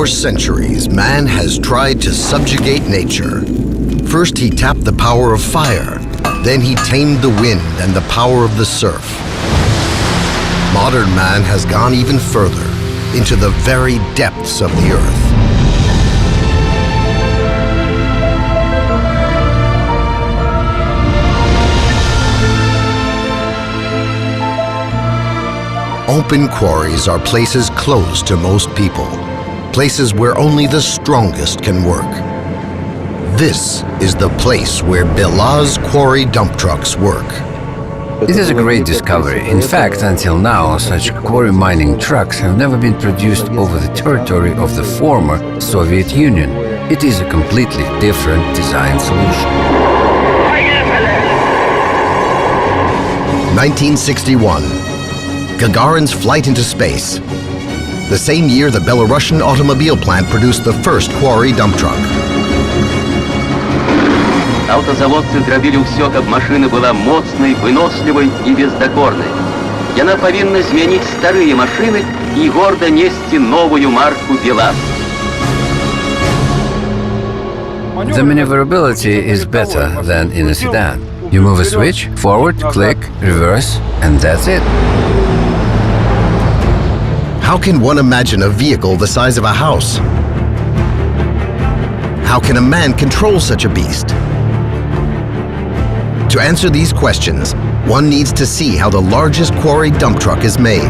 For centuries, man has tried to subjugate nature. First, he tapped the power of fire. Then he tamed the wind and the power of the surf. Modern man has gone even further, into the very depths of the earth. Open quarries are places closed to most people, places where only the strongest can work. This is the place where BELAZ quarry dump trucks work. It is a great discovery. In fact, until now, such quarry mining trucks have never been produced over the territory of the former Soviet Union. It is a completely different design solution. 1961. Gagarin's flight into space. The same year, the Belarusian automobile plant produced the first quarry dump truck. Автозаводцы зробили ўсё, каб машина была моцнай, выносливай і бездакорнай. Яна павінна змяніць старыя машины і горда несці новую марку BELAZ. The maneuverability is better than in a sedan. You move a switch, forward, click, reverse, and that's it. How can one imagine a vehicle the size of a house? How can a man control such a beast? To answer these questions, one needs to see how the largest quarry dump truck is made.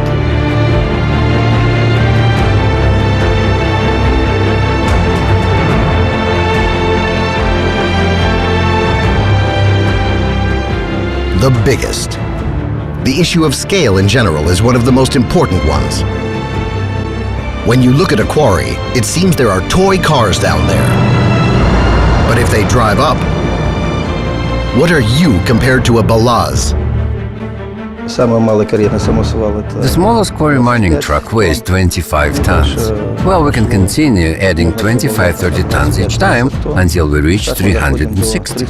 The biggest. The issue of scale in general is one of the most important ones. When you look at a quarry, it seems there are toy cars down there. But if they drive up, what are you compared to a BELAZ? The smallest quarry mining truck weighs 25 tons. Well, we can continue adding 25-30 tons each time until we reach 360.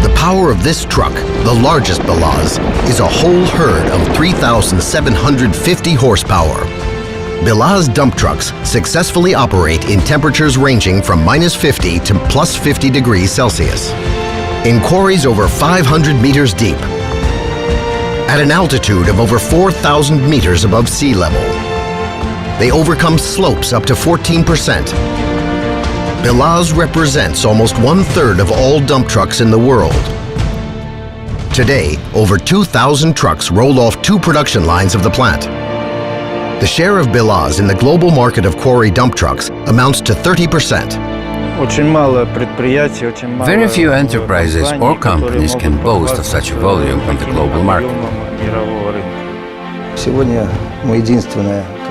The power of this truck, the largest BELAZ, is a whole herd of 3,750 horsepower. BELAZ dump trucks successfully operate in temperatures ranging from -50 to +50 degrees Celsius, in quarries over 500 meters deep, at an altitude of over 4,000 meters above sea level. They overcome slopes up to 14%. BELAZ represents almost 1/3 of all dump trucks in the world. Today, over 2,000 trucks roll off 2 production lines of the plant. The share of BELAZ in the global market of quarry dump trucks amounts to 30%. Very few enterprises or companies can boast of such a volume on the global market.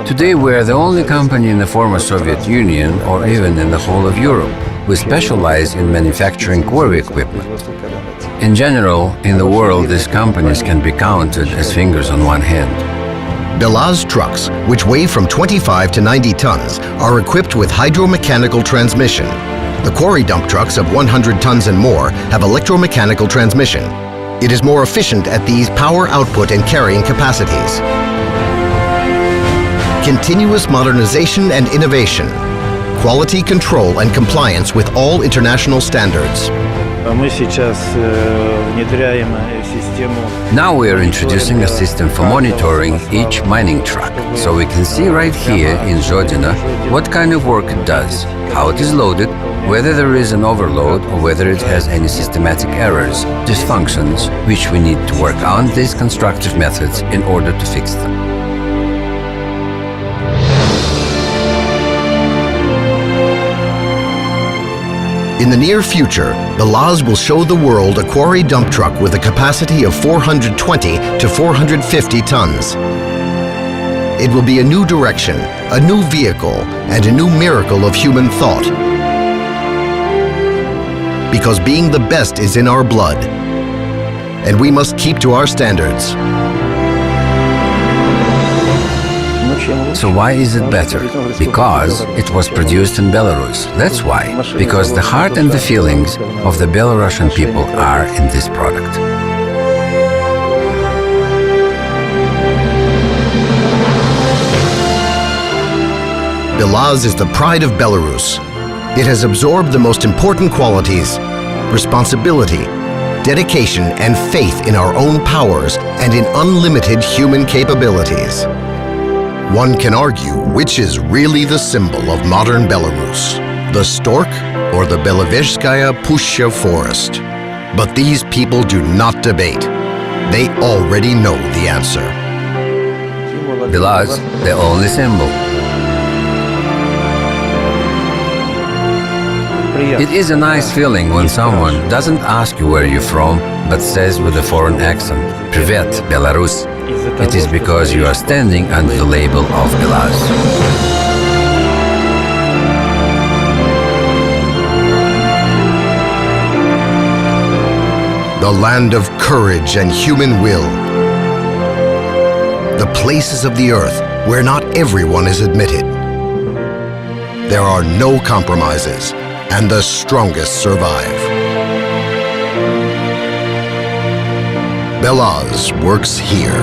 Today we are the only company in the former Soviet Union or even in the whole of Europe. We specialize in manufacturing quarry equipment. In general, in the world, these companies can be counted as fingers on one hand. BELAZ trucks, which weigh from 25 to 90 tons, are equipped with hydromechanical transmission. The quarry dump trucks of 100 tons and more have electromechanical transmission. It is more efficient at these power output and carrying capacities. Continuous modernization and innovation, quality control and compliance with all international standards. Now we are introducing a system for monitoring each mining truck, so we can see right here in Zhodina what kind of work it does, how it is loaded, whether there is an overload or whether it has any systematic errors, dysfunctions, which we need to work on these constructive methods in order to fix them. In the near future, BELAZ will show the world a quarry dump truck with a capacity of 420 to 450 tons. It will be a new direction, a new vehicle, and a new miracle of human thought. Because being the best is in our blood, and we must keep to our standards. So why is it better? Because it was produced in Belarus. That's why. Because the heart and the feelings of the Belarusian people are in this product. BELAZ is the pride of Belarus. It has absorbed the most important qualities: responsibility, dedication, and faith in our own powers and in unlimited human capabilities. One can argue which is really the symbol of modern Belarus, the stork or the Belovezhskaya Pushcha forest. But these people do not debate. They already know the answer. BELAZ, the only symbol. It is a nice feeling when someone doesn't ask you where you're from, but says with a foreign accent, "Привет, Belarus." It is because you are standing under the label of BELAZ. The land of courage and human will. The places of the earth where not everyone is admitted. There are no compromises, and the strongest survive. BELAZ works here.